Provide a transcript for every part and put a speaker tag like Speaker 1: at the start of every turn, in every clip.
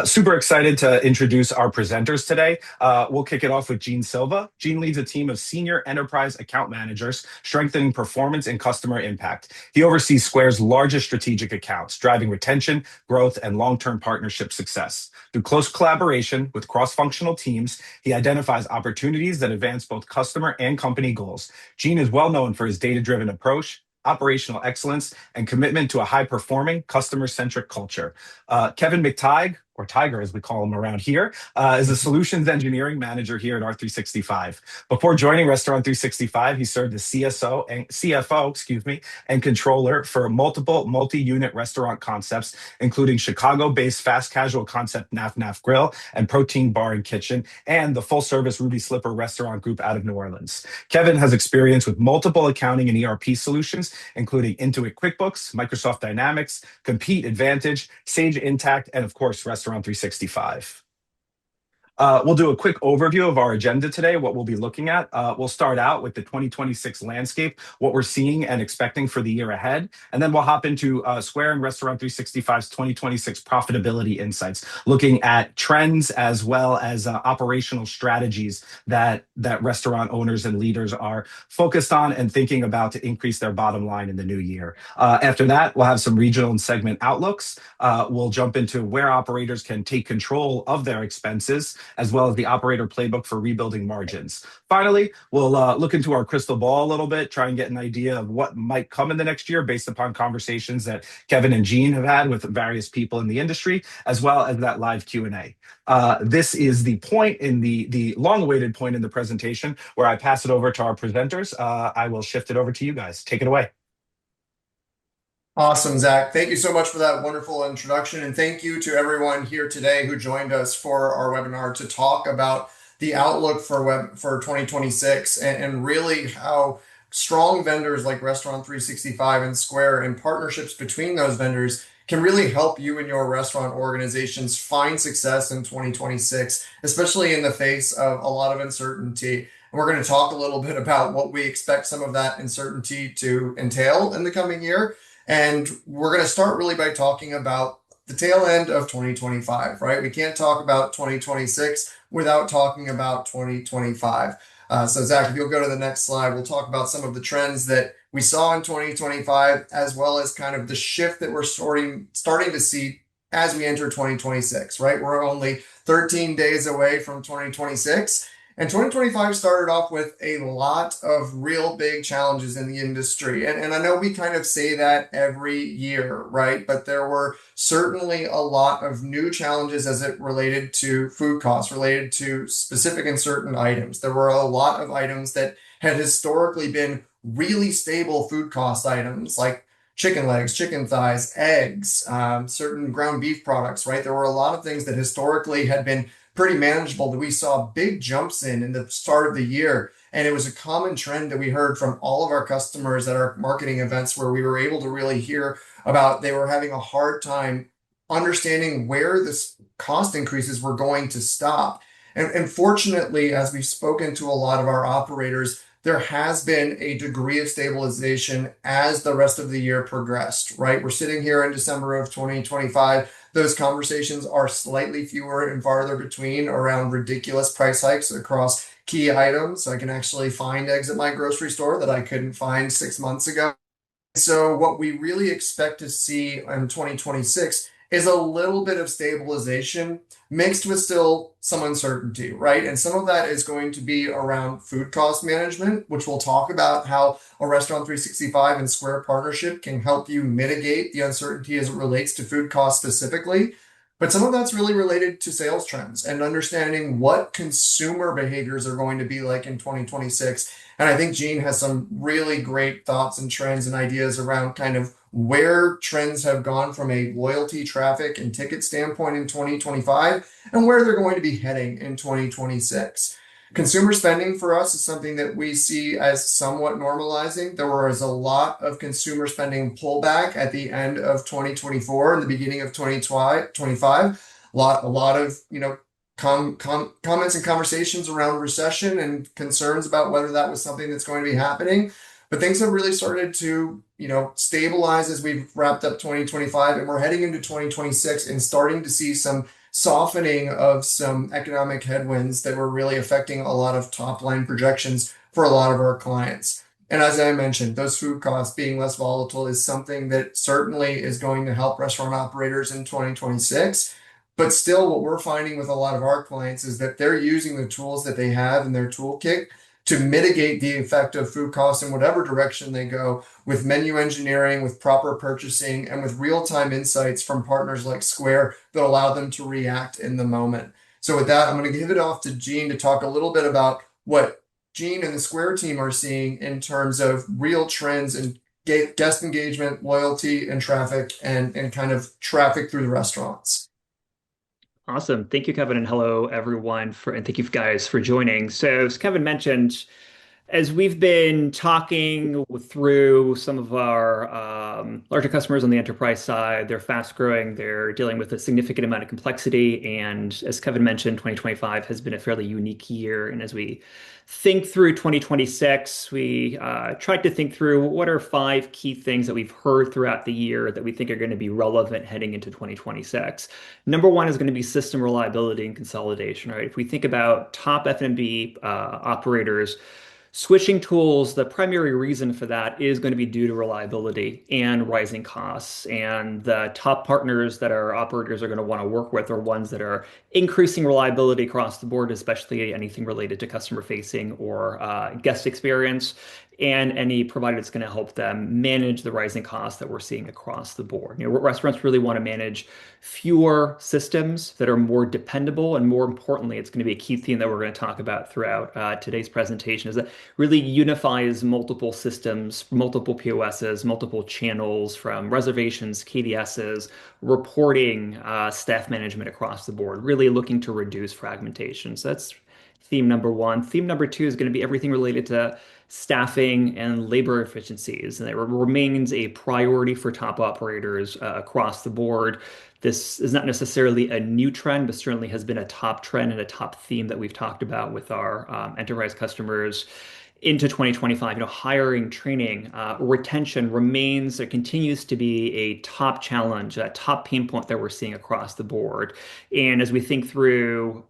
Speaker 1: Super excited to introduce our presenters today. We'll kick it off with Gene Silva. Gene leads a team of senior enterprise account managers, strengthening performance and customer impact. He oversees Square's largest strategic accounts, driving retention, growth, and long-term partnership success. Through close collaboration with cross-functional teams, he identifies opportunities that advance both customer and company goals. Gene is well known for his data-driven approach, operational excellence, and commitment to a high-performing, customer-centric culture. Kevin McTighe, or Tiger as we call him around here, is a solutions engineering manager here at R365. Before joining Restaurant 365, he served as CFO, and controller for multiple multi-unit restaurant concepts, including Chicago-based fast casual concept Naf Naf Grill and Protein Bar and Kitchen, and the full-service Ruby Slipper restaurant group out of New Orleans. Kevin has experience with multiple accounting and ERP solutions, including Intuit QuickBooks, Microsoft Dynamics, Compete Advantage, Sage Intacct, and of course, Restaurant 365. We'll do a quick overview of our agenda today, what we'll be looking at. We'll start out with the 2026 landscape, what we're seeing and expecting for the year ahead. And then we'll hop into Square and Restaurant 365's 2026 profitability insights, looking at trends as well as operational strategies that restaurant owners and leaders are focused on and thinking about to increase their bottom line in the new year. After that, we'll have some regional and segment outlooks. We'll jump into where operators can take control of their expenses, as well as the operator playbook for rebuilding margins. Finally, we'll look into our crystal ball a little bit, try and get an idea of what might come in the next year based upon conversations that Kevin and Gene have had with various people in the industry, as well as that live Q&A. This is the point in the long-awaited point in the presentation where I pass it over to our presenters. I will shift it over to you guys. Take it away.
Speaker 2: Awesome, Zach. Thank you so much for that wonderful introduction. And thank you to everyone here today who joined us for our webinar to talk about the outlook for 2026 and really how strong vendors like Restaurant 365 and Square and partnerships between those vendors can really help you and your restaurant organizations find success in 2026, especially in the face of a lot of uncertainty. And we're going to talk a little bit about what we expect some of that uncertainty to entail in the coming year. And we're going to start really by talking about the tail end of 2025, right? We can't talk about 2026 without talking about 2025. So Zach, if you'll go to the next slide, we'll talk about some of the trends that we saw in 2025, as well as kind of the shift that we're starting to see as we enter 2026, right? We're only 13 days away from 2026. And 2025 started off with a lot of real big challenges in the industry. And I know we kind of say that every year, right? But there were certainly a lot of new challenges as it related to food costs, related to specific and certain items. There were a lot of items that had historically been really stable food cost items like chicken legs, chicken thighs, eggs, certain ground beef products, right? There were a lot of things that historically had been pretty manageable that we saw big jumps in the start of the year. And it was a common trend that we heard from all of our customers at our marketing events, where we were able to really hear about they were having a hard time understanding where this cost increases were going to stop. And fortunately, as we've spoken to a lot of our operators, there has been a degree of stabilization as the rest of the year progressed, right? We're sitting here in December of 2025. Those conversations are slightly fewer and farther between around ridiculous price hikes across key items. I can actually find eggs at my grocery store that I couldn't find 6 months ago. So what we really expect to see in 2026 is a little bit of stabilization mixed with still some uncertainty, right? And some of that is going to be around food cost management, which we'll talk about how a Restaurant 365 and Square partnership can help you mitigate the uncertainty as it relates to food costs specifically. But some of that's really related to sales trends and understanding what consumer behaviors are going to be like in 2026. And I think Gene has some really great thoughts and trends and ideas around kind of where trends have gone from a loyalty, traffic, and ticket standpoint in 2025 and where they're going to be heading in 2026. Consumer spending for us is something that we see as somewhat normalizing. There was a lot of consumer spending pullback at the end of 2024 and the beginning of 2025. A lot of comments and conversations around recession and concerns about whether that was something that's going to be happening. But things have really started to, stabilize as we've wrapped up 2025, and we're heading into 2026 and starting to see some softening of some economic headwinds that were really affecting a lot of top line projections for a lot of our clients. And as I mentioned, those food costs being less volatile is something that certainly is going to help restaurant operators in 2026. But still, what we're finding with a lot of our clients is that they're using the tools that they have in their toolkit to mitigate the effect of food costs in whatever direction they go with menu engineering, with proper purchasing, and with real-time insights from partners like Square that allow them to react in the moment. So with that, I'm going to give it off to Gene to talk a little bit about what Gene and the Square team are seeing in terms of real trends in guest engagement, loyalty, and traffic, and kind of traffic through the restaurants.
Speaker 3: Awesome. Thank you, Kevin, and hello, everyone, and thank you guys for joining. So, as Kevin mentioned, as we've been talking through some of our larger customers on the enterprise side, they're fast growing, they're dealing with a significant amount of complexity. And as Kevin mentioned, 2025 has been a fairly unique year. And as we think through 2026, we tried to think through what are five key things that we've heard throughout the year that we think are going to be relevant heading into 2026. Number one is going to be system reliability and consolidation, right? If we think about top F&B operators, switching tools, the primary reason for that is going to be due to reliability and rising costs. And the top partners that our operators are going to want to work with are ones that are increasing reliability across the board, especially anything related to customer facing or guest experience, and any provider that's going to help them manage the rising costs that we're seeing across the board. Restaurants really want to manage fewer systems that are more dependable, and more importantly, it's going to be a key theme that we're going to talk about throughout today's presentation, is that really unifies multiple systems, multiple POSs, multiple channels from reservations, KDSs, reporting, staff management across the board, really looking to reduce fragmentation. So that's theme number one. Theme number two is going to be everything related to staffing and labor efficiencies. And it remains a priority for top operators across the board. This is not necessarily a new trend, but certainly has been a top trend and a top theme that we've talked about with our enterprise customers into 2025. Hiring, training, retention remains or continues to be a top challenge, a top pain point that we're seeing across the board. And as we think through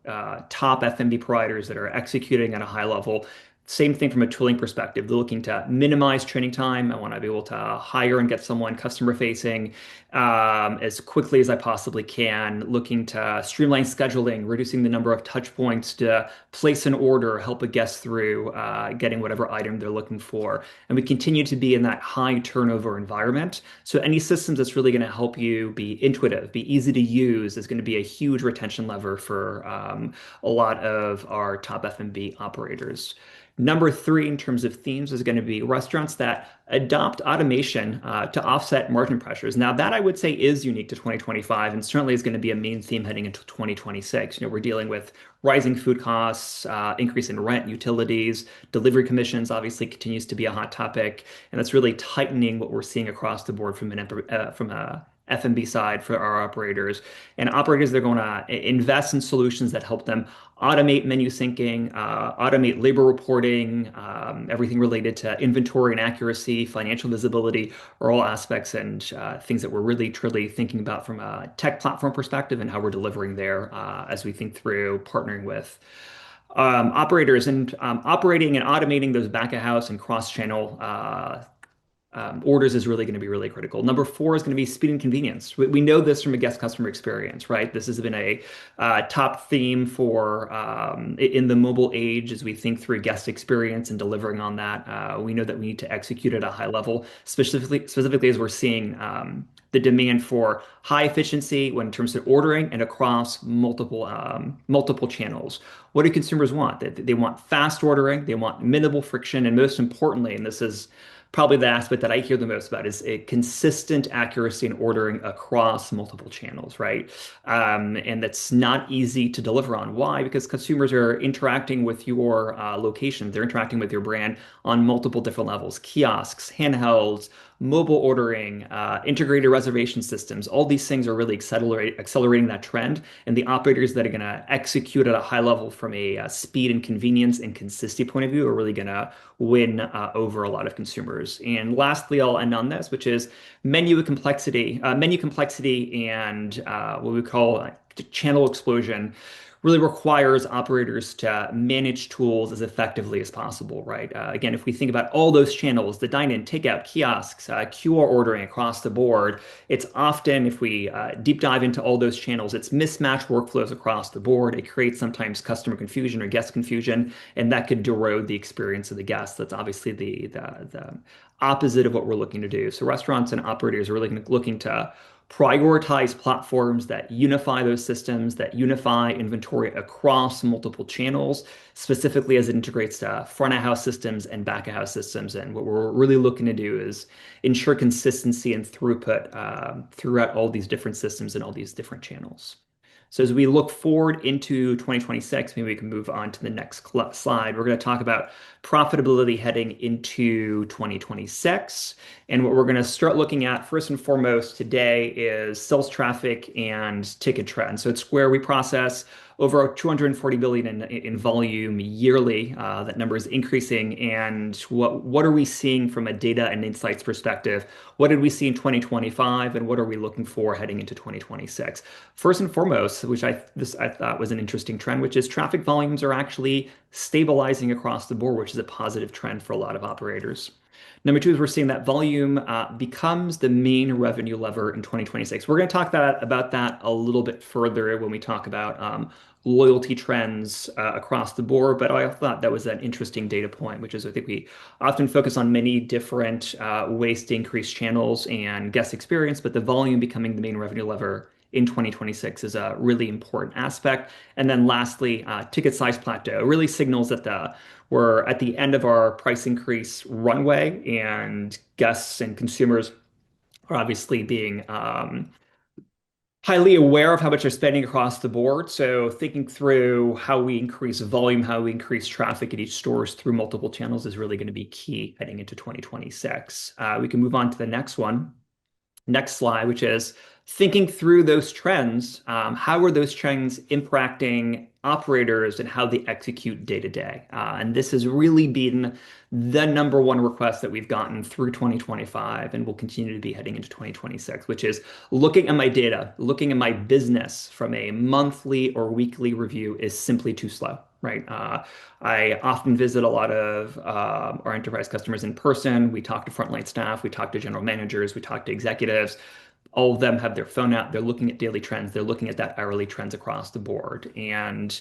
Speaker 3: top F&B providers that are executing at a high level, same thing from a tooling perspective. They're looking to minimize training time. I want to be able to hire and get someone customer facing as quickly as I possibly can, looking to streamline scheduling, reducing the number of touch points to place an order, help a guest through getting whatever item they're looking for. And we continue to be in that high turnover environment. So any systems that's really going to help you be intuitive, be easy to use, is going to be a huge retention lever for a lot of our top F&B operators. Number three, in terms of themes, is going to be restaurants that adopt automation to offset margin pressures. Now, that I would say is unique to 2025 and certainly is going to be a main theme heading into 2026. We're dealing with rising food costs, increase in rent, utilities, delivery commissions obviously continues to be a hot topic. And that's really tightening what we're seeing across the board from a F&B side for our operators. And operators, they're going to invest in solutions that help them automate menu syncing, automate labor reporting, everything related to inventory and accuracy, financial visibility, are all aspects and things that we're really truly thinking about from a tech platform perspective and how we're delivering there as we think through partnering with operators and operating and automating those back of house and cross-channel orders is really going to be really critical. Number four is going to be speed and convenience. We know this from a guest customer experience, right? This has been a top theme for in the mobile age as we think through guest experience and delivering on that. We know that we need to execute at a high level, specifically as we're seeing the demand for high efficiency when in terms of ordering and across multiple channels. What do consumers want? They want fast ordering, they want minimal friction, and most importantly, and this is probably the aspect that I hear the most about, is a consistent accuracy in ordering across multiple channels, right? And that's not easy to deliver on. Why? Because consumers are interacting with your location. They're interacting with your brand on multiple different levels: kiosks, handhelds, mobile ordering, integrated reservation systems. All these things are really accelerating that trend. And the operators that are going to execute at a high level from a speed and convenience and consistency point of view are really going to win over a lot of consumers. And lastly, I'll end on this, which is menu complexity, and what we call channel explosion really requires operators to manage tools as effectively as possible, right? Again, if we think about all those channels, the dine-in, takeout, kiosks, QR ordering across the board, it's often, if we deep dive into all those channels, it's mismatched workflows across the board. It creates sometimes customer confusion or guest confusion, and that could erode the experience of the guest. That's obviously the opposite of what we're looking to do. So restaurants and operators are really looking to prioritize platforms that unify those systems, that unify inventory across multiple channels, specifically as it integrates to front of house systems and back of house systems. And what we're really looking to do is ensure consistency and throughput throughout all these different systems and all these different channels. So as we look forward into 2026, maybe we can move on to the next slide. We're going to talk about profitability heading into 2026. And what we're going to start looking at first and foremost today is sales traffic and ticket trends. So at Square, we process over 240 billion in volume yearly. That number is increasing. And what are we seeing from a data and insights perspective? What did we see in 2025, and what are we looking for heading into 2026? First and foremost, which I thought was an interesting trend, which is traffic volumes are actually stabilizing across the board, which is a positive trend for a lot of operators. Number two is we're seeing that volume becomes the main revenue lever in 2026. We're going to talk about that a little bit further when we talk about loyalty trends across the board. But I thought that was an interesting data point, which is I think we often focus on many different ways to increase channels and guest experience, but the volume becoming the main revenue lever in 2026 is a really important aspect. And then lastly, ticket size plateau really signals that we're at the end of our price increase runway, and guests and consumers are obviously being highly aware of how much they're spending across the board. So thinking through how we increase volume, how we increase traffic at each stores through multiple channels is really going to be key heading into 2026. We can move on to the next slide, which is thinking through those trends. How are those trends impacting operators and how they execute day to day? And this has really been the number one request that we've gotten through 2025 and will continue to be heading into 2026, which is looking at my data, looking at my business from a monthly or weekly review is simply too slow. Right. I often visit a lot of our enterprise customers in person. We talk to frontline staff, we talk to general managers, we talk to executives. All of them have their phone out. They're looking at daily trends. They're looking at that hourly trends across the board. And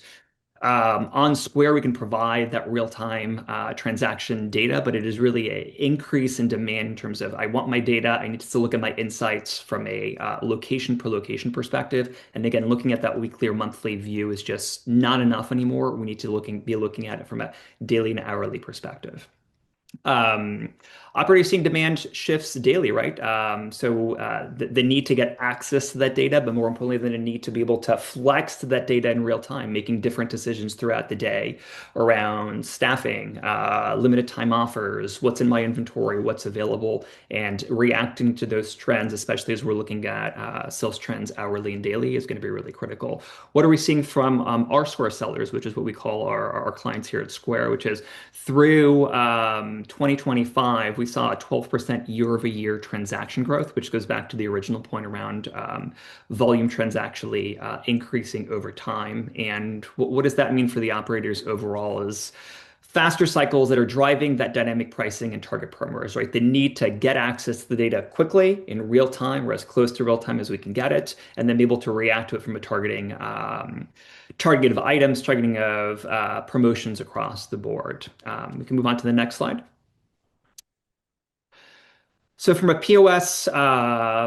Speaker 3: on Square, we can provide that real-time transaction data, but it is really an increase in demand in terms of I want my data. I need to look at my insights from a location per location perspective. And again, looking at that weekly or monthly view is just not enough anymore. We need to be looking at it from a daily and hourly perspective. Um, Operating seeing demand shifts daily, right? The need to get access to that data, but more importantly, the need to be able to flex to that data in real time, making different decisions throughout the day around staffing, limited time offers, what's in my inventory, what's available, and reacting to those trends, especially as we're looking at sales trends hourly and daily, is going to be really critical. What are we seeing from our Square sellers, which is what we call our clients here at Square, which is through 2025, we saw a 12% year-over-year transaction growth, which goes back to the original point around volume trends actually increasing over time. And what does that mean for the operators overall is faster cycles that are driving that dynamic pricing and target promos, right? The need to get access to the data quickly in real time or as close to real time as we can get it, and then be able to react to it from a targeting of items, targeting of promotions across the board. We can move on to the next slide. So from a POS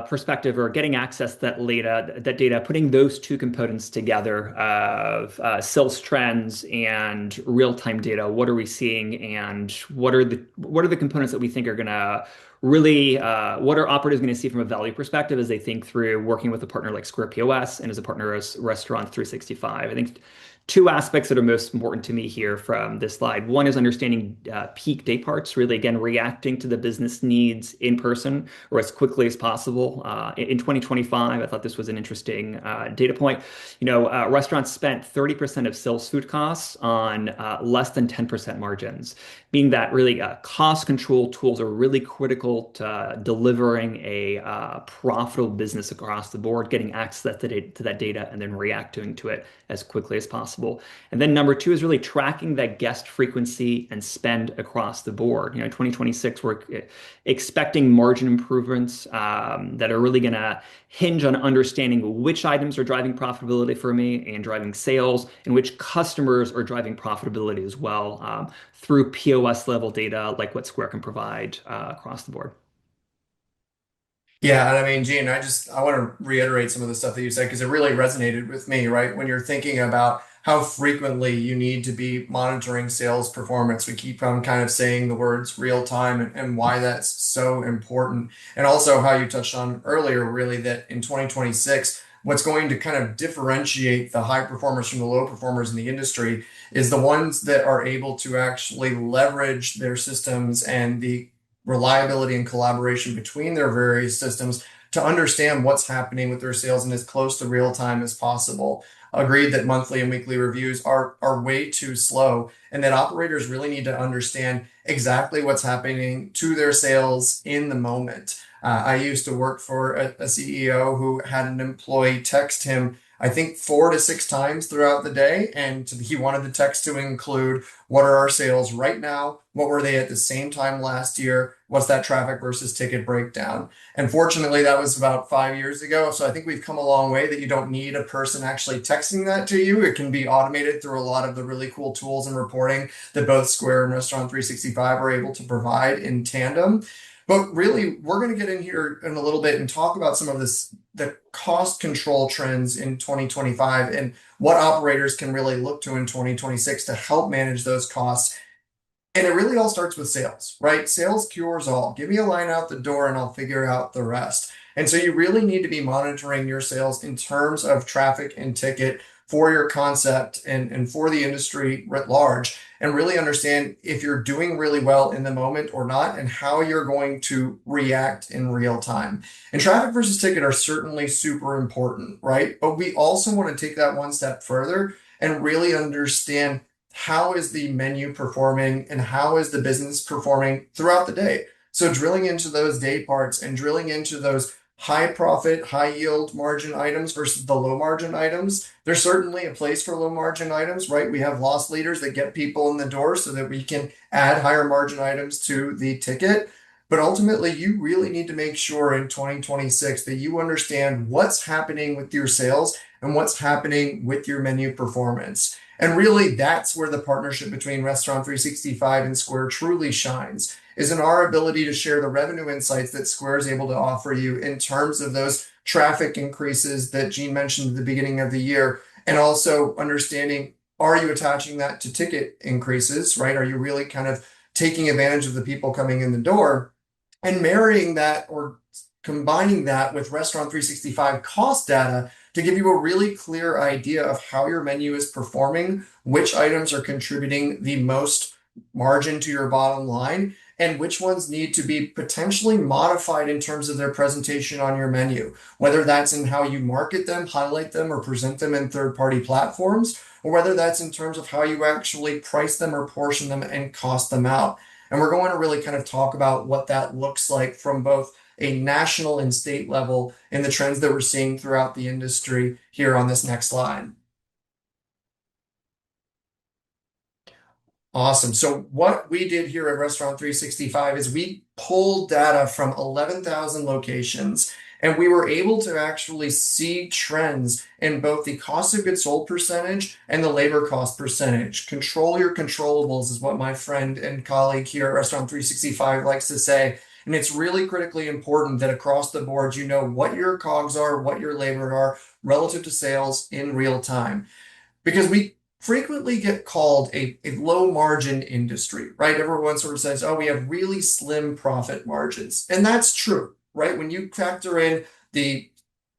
Speaker 3: perspective, or getting access to that data, putting those two components together of sales trends and real-time data, what are we seeing, and what are the components that we think are going to really, what are operators going to see from a value perspective as they think through working with a partner like Square POS and as a partner as Restaurant365? I think two aspects that are most important to me here from this slide. One is understanding peak day parts, really, again, reacting to the business needs in person or as quickly as possible. In 2025, I thought this was an interesting data point. Restaurants spent 30% of sales food costs on less than 10% margins, being that really cost control tools are really critical to delivering a profitable business across the board, getting access to that data and then reacting to it as quickly as possible. And then number two is really tracking that guest frequency and spend across the board. 2026, we're expecting margin improvements that are really going to hinge on understanding which items are driving profitability for me and driving sales, and which customers are driving profitability as well through POS level data like what Square can provide across the board.
Speaker 2: Yeah, and I mean, Gene, I want to reiterate some of the stuff that you said because it really resonated with me, right? When you're thinking about how frequently you need to be monitoring sales performance, we keep on kind of saying the words real time and why that's so important. And also how you touched on earlier, really, that in 2026, what's going to kind of differentiate the high performers from the low performers in the industry is the ones that are able to actually leverage their systems and the reliability and collaboration between their various systems to understand what's happening with their sales in as close to real time as possible. Agreed that monthly and weekly reviews are way too slow, and that operators really need to understand exactly what's happening to their sales in the moment. I used to work for a CEO who had an employee text him, I think, 4 to 6 times throughout the day, and he wanted the text to include what are our sales right now? What were they at the same time last year? What's that traffic versus ticket breakdown? And fortunately, that was about 5 years ago. So I think we've come a long way that you don't need a person actually texting that to you. It can be automated through a lot of the really cool tools and reporting that both Square and Restaurant 365 are able to provide in tandem. But really, we're going to get in here in a little bit and talk about some of the cost control trends in 2025 and what operators can really look to in 2026 to help manage those costs. And it really all starts with sales, right? Sales cures all. Give me a line out the door and I'll figure out the rest. And so you really need to be monitoring your sales in terms of traffic and ticket for your concept and for the industry writ large, and really understand if you're doing really well in the moment or not, and how you're going to react in real time. And traffic versus ticket are certainly super important, right? But we also want to take that one step further and really understand how is the menu performing and how is the business performing throughout the day. So drilling into those day parts and drilling into those high profit, high yield margin items versus the low margin items. There's certainly a place for low margin items, right? We have loss leaders that get people in the door so that we can add higher margin items to the ticket. But ultimately, you really need to make sure in 2026 that you understand what's happening with your sales and what's happening with your menu performance. And really, that's where the partnership between Restaurant 365 and Square truly shines, is in our ability to share the revenue insights that Square is able to offer you in terms of those traffic increases that Gene mentioned at the beginning of the year, and also understanding, are you attaching that to ticket increases, right? Are you really kind of taking advantage of the people coming in the door, and marrying that or combining that with Restaurant 365 cost data to give you a really clear idea of how your menu is performing, which items are contributing the most margin to your bottom line, and which ones need to be potentially modified in terms of their presentation on your menu, whether that's in how you market them, highlight them, or present them in third-party platforms, or whether that's in terms of how you actually price them or portion them and cost them out. And we're going to really kind of talk about what that looks like from both a national and state level and the trends that we're seeing throughout the industry here on this next slide. Awesome. So what we did here at Restaurant 365 is we pulled data from 11,000 locations, and we were able to actually see trends in both the cost of goods sold percentage and the labor cost percentage. Control your controllables is what my friend and colleague here at Restaurant 365 likes to say. And it's really critically important that across the board, you know what your COGS are, what your labor are relative to sales in real time. Because we frequently get called a low margin industry, right? Everyone sort of says, oh, we have really slim profit margins. And that's true, right? When you factor in the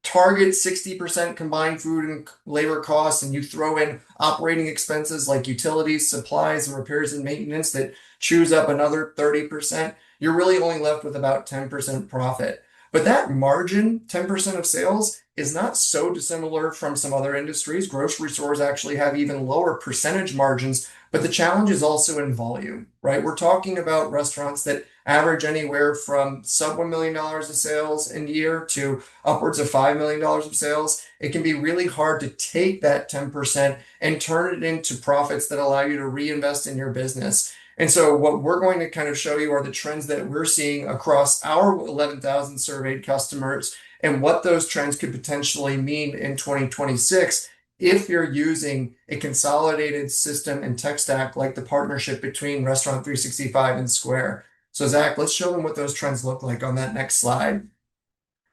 Speaker 2: target 60% combined food and labor costs, and you throw in operating expenses like utilities, supplies, and repairs and maintenance that chews up another 30%, you're really only left with about 10% profit. But that margin, 10% of sales, is not so dissimilar from some other industries. Grocery stores actually have even lower percentage margins, but the challenge is also in volume, right? We're talking about restaurants that average anywhere from sub $1 million of sales in a year to upwards of $5 million of sales. It can be really hard to take that 10% and turn it into profits that allow you to reinvest in your business. And so what we're going to kind of show you are the trends that we're seeing across our 11,000 surveyed customers and what those trends could potentially mean in 2026 if you're using a consolidated system and tech stack like the partnership between Restaurant 365 and Square. So Zach, let's show them what those trends look like on that next slide.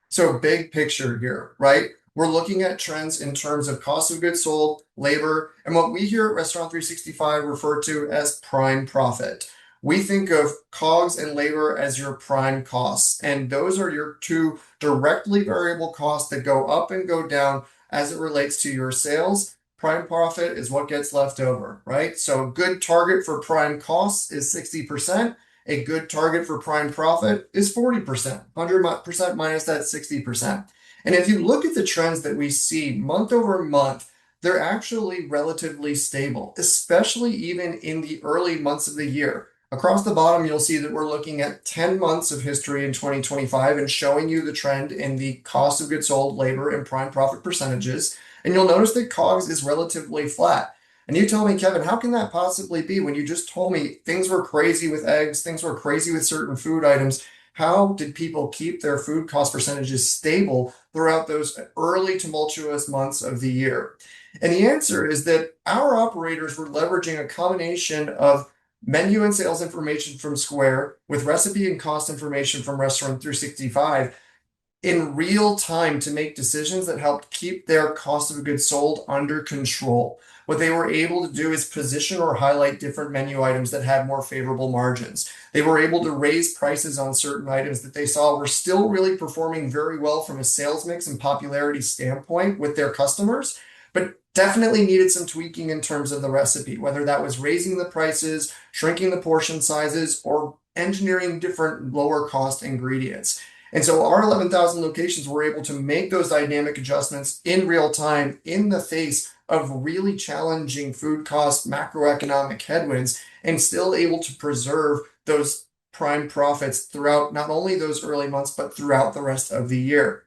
Speaker 2: So big picture here, right? We're looking at trends in terms of cost of goods sold, labor, and what we here at Restaurant 365 refer to as prime profit. We think of COGS and labor as your prime costs, and those are your two directly variable costs that go up and go down as it relates to your sales. Prime profit is what gets left over, right? So a good target for prime costs is 60%. A good target for prime profit is 40%, 100% minus that 60%. And if you look at the trends that we see month over month, they're actually relatively stable, especially even in the early months of the year. Across the bottom, you'll see that we're looking at 10 months of history in 2025 and showing you the trend in the cost of goods sold, labor, and prime profit percentages. And you'll notice that COGS is relatively flat. And you tell me, Kevin, how can that possibly be when you just told me things were crazy with eggs, things were crazy with certain food items? How did people keep their food cost percentages stable throughout those early tumultuous months of the year? And the answer is that our operators were leveraging a combination of menu and sales information from Square with recipe and cost information from Restaurant 365 in real time to make decisions that helped keep their cost of goods sold under control. What they were able to do is position or highlight different menu items that had more favorable margins. They were able to raise prices on certain items that they saw were still really performing very well from a sales mix and popularity standpoint with their customers, but definitely needed some tweaking in terms of the recipe, whether that was raising the prices, shrinking the portion sizes, or engineering different lower cost ingredients. And so our 11,000 locations were able to make those dynamic adjustments in real time in the face of really challenging food cost macroeconomic headwinds and still able to preserve those prime profits throughout not only those early months, but throughout the rest of the year.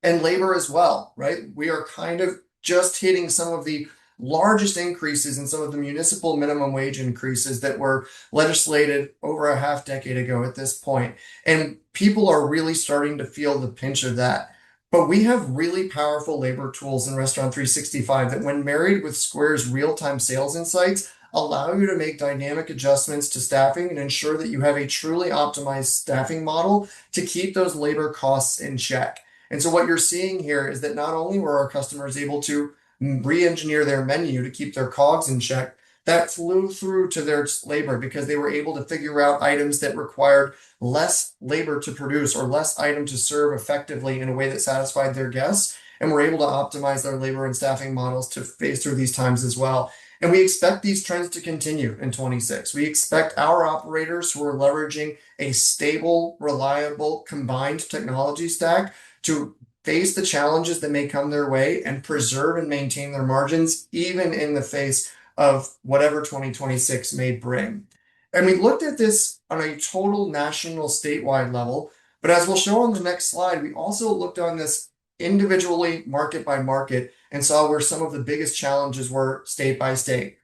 Speaker 2: And labor as well, right? We are kind of just hitting some of the largest increases in some of the municipal minimum wage increases that were legislated over a half decade ago at this point. And people are really starting to feel the pinch of that. But we have really powerful labor tools in Restaurant 365 that, when married with Square's real-time sales insights, allow you to make dynamic adjustments to staffing and ensure that you have a truly optimized staffing model to keep those labor costs in check. And so what you're seeing here is that not only were our customers able to re-engineer their menu to keep their COGS in check, that flew through to their labor because they were able to figure out items that required less labor to produce or less item to serve effectively in a way that satisfied their guests, and were able to optimize their labor and staffing models to face through these times as well. And we expect these trends to continue in 26. We expect our operators who are leveraging a stable, reliable, combined technology stack to face the challenges that may come their way and preserve and maintain their margins, even in the face of whatever 2026 may bring. And we looked at this on a total national statewide level, but as we'll show on the next slide, we also looked on this individually market by market and saw where some of the biggest challenges were state by state.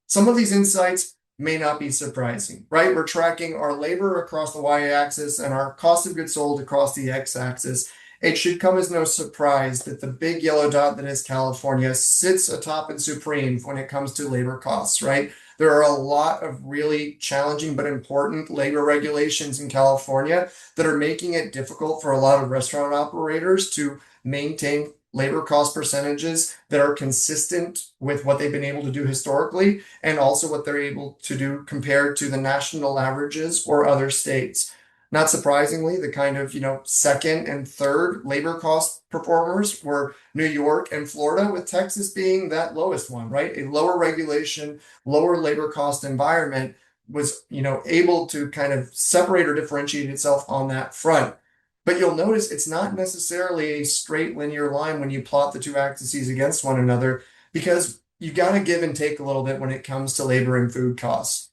Speaker 2: Some of these insights may not be surprising, right? We're tracking our labor across the y-axis and our cost of goods sold across the x-axis. It should come as no surprise that the big yellow dot that is California sits atop and supreme when it comes to labor costs, right? There are a lot of really challenging but important labor regulations in California that are making it difficult for a lot of restaurant operators to maintain labor cost percentages that are consistent with what they've been able to do historically and also what they're able to do compared to the national averages or other states. Not surprisingly, the kind of, second and third labor cost performers were New York and Florida, with Texas being that lowest one, right? A lower regulation, lower labor cost environment was, able to kind of separate or differentiate itself on that front. But you'll notice it's not necessarily a straight linear line when you plot the two axes against one another, because you got to give and take a little bit when it comes to labor and food costs.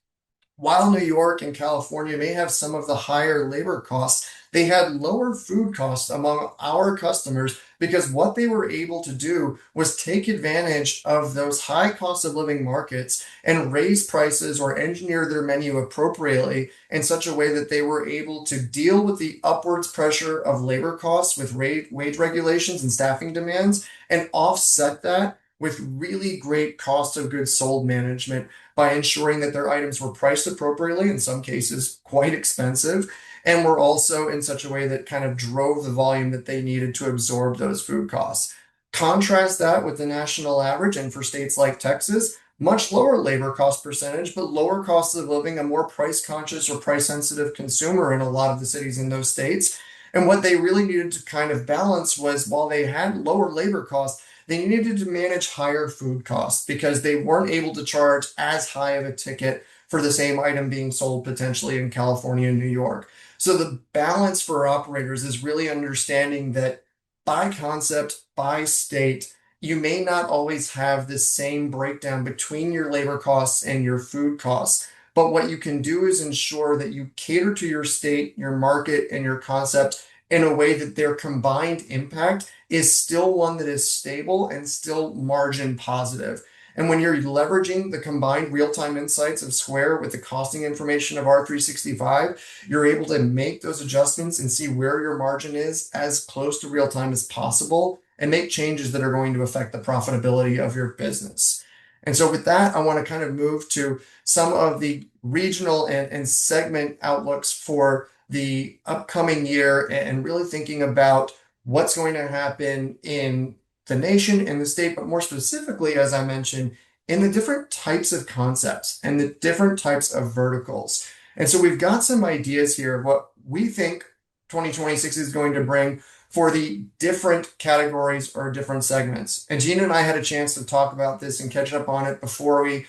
Speaker 2: While New York and California may have some of the higher labor costs, they had lower food costs among our customers, because what they were able to do was take advantage of those high cost of living markets and raise prices or engineer their menu appropriately in such a way that they were able to deal with the upwards pressure of labor costs with wage regulations and staffing demands, and offset that with really great cost of goods sold management by ensuring that their items were priced appropriately, in some cases quite expensive, and were also in such a way that kind of drove the volume that they needed to absorb those food costs. Contrast that with the national average, and for states like Texas, much lower labor cost percentage, but lower cost of living, a more price conscious or price sensitive consumer in a lot of the cities in those states. And what they really needed to kind of balance was, while they had lower labor costs, they needed to manage higher food costs because they weren't able to charge as high of a ticket for the same item being sold potentially in California and New York. So the balance for operators is really understanding that by concept, by state, you may not always have the same breakdown between your labor costs and your food costs. But what you can do is ensure that you cater to your state, your market, and your concept in a way that their combined impact is still one that is stable and still margin positive. And when you're leveraging the combined real-time insights of Square with the costing information of R365, you're able to make those adjustments and see where your margin is as close to real time as possible, and make changes that are going to affect the profitability of your business. And so with that, I want to kind of move to some of the regional and segment outlooks for the upcoming year, and really thinking about what's going to happen in the nation and the state, but more specifically, as I mentioned, in the different types of concepts and the different types of verticals. And so we've got some ideas here of what we think 2026 is going to bring for the different categories or different segments. And Gina and I had a chance to talk about this and catch up on it before we,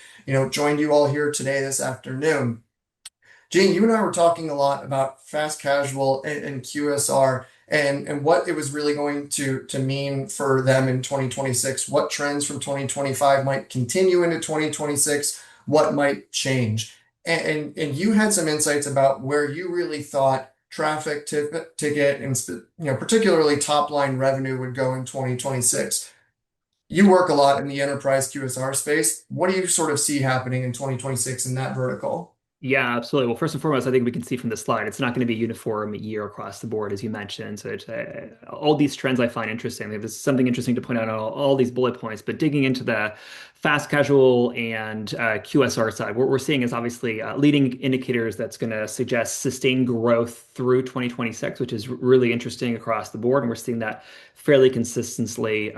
Speaker 2: joined you all here today this afternoon. Gene, you and I were talking a lot about fast casual and QSR, and what it was really going to mean for them in 2026, what trends from 2025 might continue into 2026, what might change. And you had some insights about where you really thought traffic ticket and particularly top line revenue would go in 2026. You work a lot in the enterprise QSR space. What do you sort of see happening in 2026 in that vertical?
Speaker 3: Yeah, absolutely. Well, first and foremost, I think we can see from the slide, it's not going to be uniform year across the board, as you mentioned. So all these trends I find interesting. There's something interesting to point out on all these bullet points, but digging into the fast casual and QSR side, what we're seeing is obviously leading indicators that's going to suggest sustained growth through 2026, which is really interesting across the board. And we're seeing that fairly consistently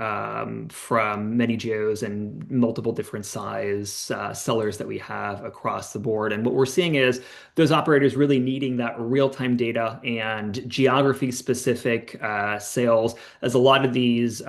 Speaker 3: from many geos and multiple different size sellers that we have across the board. And what we're seeing is those operators really needing that real-time data and geography-specific sales, as a lot of these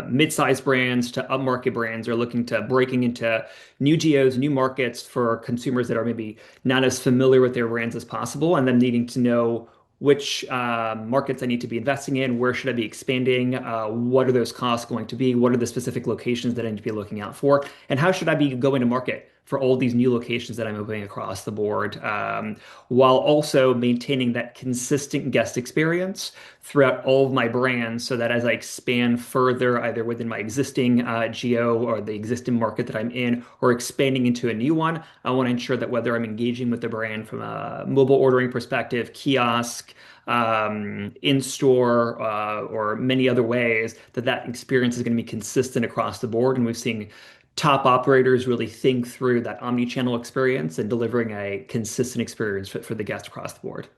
Speaker 3: mid-sized brands to upmarket brands are looking to breaking into new geos, new markets for consumers that are maybe not as familiar with their brands as possible, and then needing to know which markets I need to be investing in, where should I be expanding, what are those costs going to be, what are the specific locations that I need to be looking out for, and how should I be going to market for all these new locations that I'm opening across the board, while also maintaining that consistent guest experience throughout all of my brands, so that as I expand further, either within my existing geo or the existing market that I'm in, or expanding into a new one, I want to ensure that whether I'm engaging with the brand from a mobile ordering perspective, kiosk, in-store, or many other ways, that experience is going to be consistent across the board. And we've seen top operators really think through that omni-channel experience and delivering a consistent experience for the guest across the board.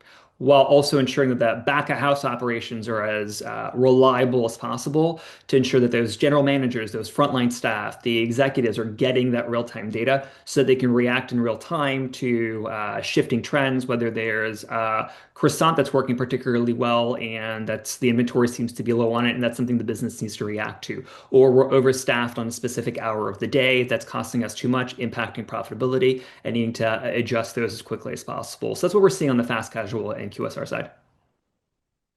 Speaker 3: while also ensuring that the back of house operations are as reliable as possible to ensure that those general managers, those frontline staff, the executives are getting that real-time data so that they can react in real time to shifting trends, whether there's croissant that's working particularly well and that's the inventory seems to be low on it, and that's something the business needs to react to. Or we're overstaffed on a specific hour of the day that's costing us too much, impacting profitability, and needing to adjust those as quickly as possible. So that's what we're seeing on the fast casual and QSR side.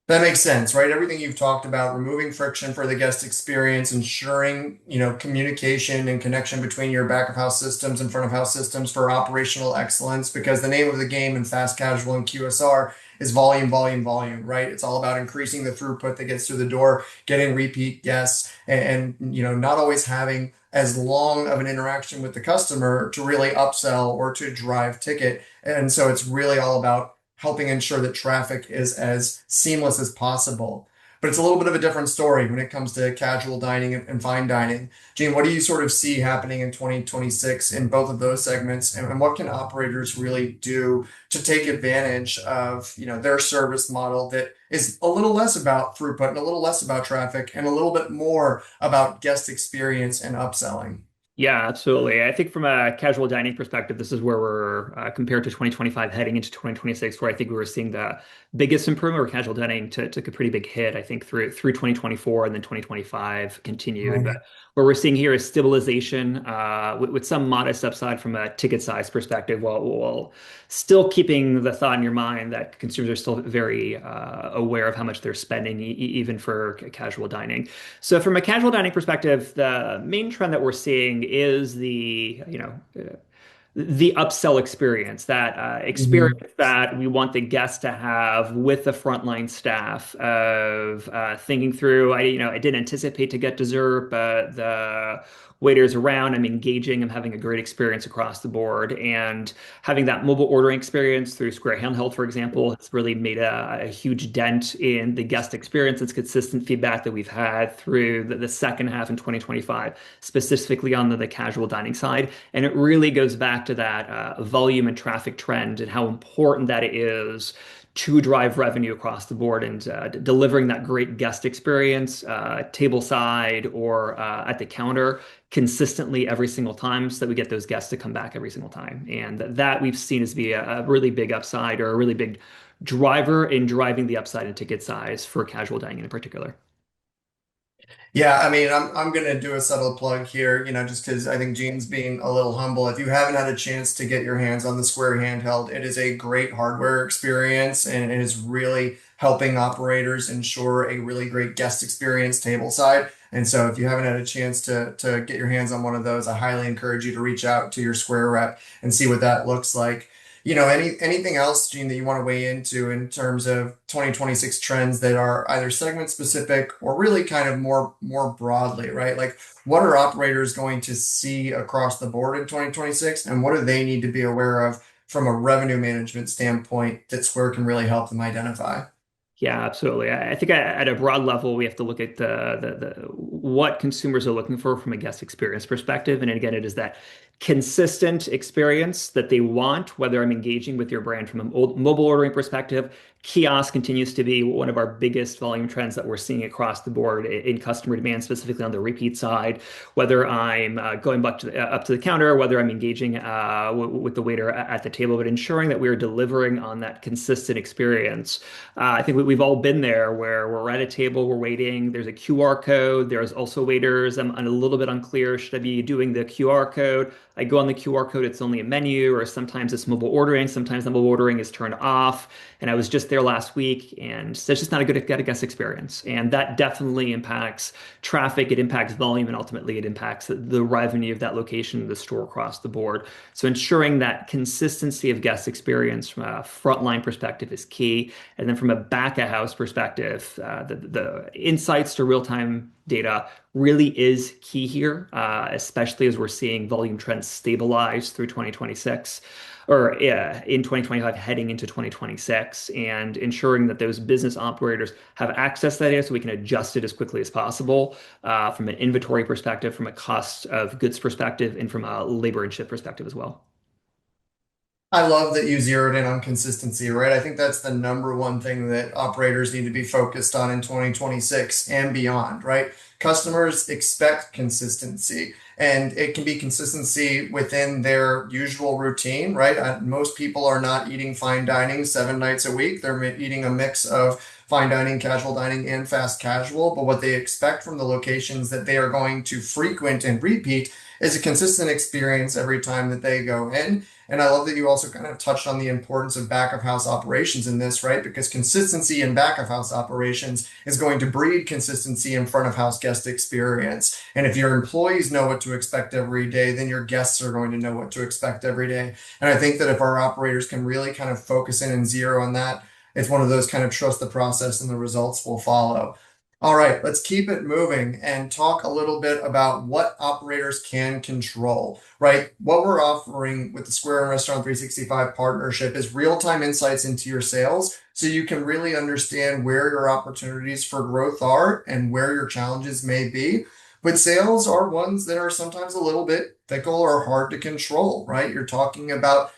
Speaker 2: That makes sense, right? Everything you've talked about, removing friction for the guest experience, ensuring, communication and connection between your back of house systems and front of house systems for operational excellence, because the name of the game in fast casual and QSR is volume, volume, volume, right? It's all about increasing the throughput that gets through the door, getting repeat guests, and not always having as long of an interaction with the customer to really upsell or to drive ticket. And so it's really all about helping ensure that traffic is as seamless as possible. But it's a little bit of a different story when it comes to casual dining and fine dining. Gene, what do you sort of see happening in 2026 in both of those segments? And what can operators really do to take advantage of, their service model that is a little less about throughput and a little less about traffic and a little bit more about guest experience and upselling?
Speaker 3: Yeah, absolutely. I think from a casual dining perspective, this is where we're compared to 2025 heading into 2026, where I think we were seeing the biggest improvement where casual dining took a pretty big hit, I think, through 2024 and then 2025 continued. But
Speaker 2: Right.
Speaker 3: what we're seeing here is stabilization with some modest upside from a ticket size perspective, while still keeping the thought in your mind that consumers are still very aware of how much they're spending, even for casual dining. So from a casual dining perspective, the main trend that we're seeing is the upsell experience, that
Speaker 2: Mhm.
Speaker 3: experience that we want the guests to have with the frontline staff of thinking through, I didn't anticipate to get dessert, but the waiters around, I'm engaging, I'm having a great experience across the board. And having that mobile ordering experience through Square Handheld, for example, has really made a huge dent in the guest experience. It's consistent feedback that we've had through the second half in 2025, specifically on the casual dining side. And it really goes back to that volume and traffic trend and how important that is to drive revenue across the board and delivering that great guest experience, table side or at the counter consistently every single time so that we get those guests to come back every single time. And that we've seen as be a really big upside or a really big driver in driving the upside in ticket size for casual dining in particular.
Speaker 2: Yeah, I mean, I'm gonna do a subtle plug here, just because I think Gene's being a little humble. If you haven't had a chance to get your hands on the Square handheld, it is a great hardware experience and it is really helping operators ensure a really great guest experience table side. And so if you haven't had a chance to get your hands on one of those, I highly encourage you to reach out to your Square rep and see what that looks like. Anything else, Gene, that you want to weigh into in terms of 2026 trends that are either segment specific or really kind of more broadly, right? Like what are operators going to see across the board in 2026 and what do they need to be aware of from a revenue management standpoint that Square can really help them identify?
Speaker 3: Yeah, absolutely. I think at a broad level, we have to look at the what consumers are looking for from a guest experience perspective. And again, it is that consistent experience that they want, whether I'm engaging with your brand from a mobile ordering perspective. Kiosk continues to be one of our biggest volume trends that we're seeing across the board in customer demand, specifically on the repeat side. Whether I'm going back to up to the counter, whether I'm engaging with the waiter at the table, but ensuring that we are delivering on that consistent experience. I think we've all been there where we're at a table, we're waiting. There's a QR code. There's also waiters. I'm a little bit unclear. Should I be doing the QR code? I go on the QR code, it's only a menu, or sometimes it's mobile ordering. Sometimes the mobile ordering is turned off. And I was just there last week, and it's just not a good guest experience. And that definitely impacts traffic, it impacts volume, and ultimately it impacts the revenue of that location, the store across the board. So ensuring that consistency of guest experience from a frontline perspective is key. And then from a back of house perspective, the insights to real time data really is key here, especially as we're seeing volume trends stabilize through 2026 or in 2025 heading into 2026 and ensuring that those business operators have access to that data so we can adjust it as quickly as possible from an inventory perspective, from a cost of goods perspective, and from a labor and shift perspective as well.
Speaker 2: I love that you zeroed in on consistency, right? I think that's the number one thing that operators need to be focused on in 2026 and beyond, right? Customers expect consistency, and it can be consistency within their usual routine, right? Most people are not eating fine dining 7 nights a week. They're eating a mix of fine dining, casual dining, and fast casual. But what they expect from the locations that they are going to frequent and repeat is a consistent experience every time that they go in. And I love that you also kind of touched on the importance of back of house operations in this, right? Because consistency in back of house operations is going to breed consistency in front of house guest experience. And if your employees know what to expect every day, then your guests are going to know what to expect every day. And I think that if our operators can really kind of focus in and zero on that, it's one of those kind of trust the process and the results will follow. All right, let's keep it moving and talk a little bit about what operators can control, right? What we're offering with the Square and Restaurant 365 partnership is real-time insights into your sales so you can really understand where your opportunities for growth are and where your challenges may be. But sales are ones that are sometimes a little bit fickle or hard to control, right? You're talking about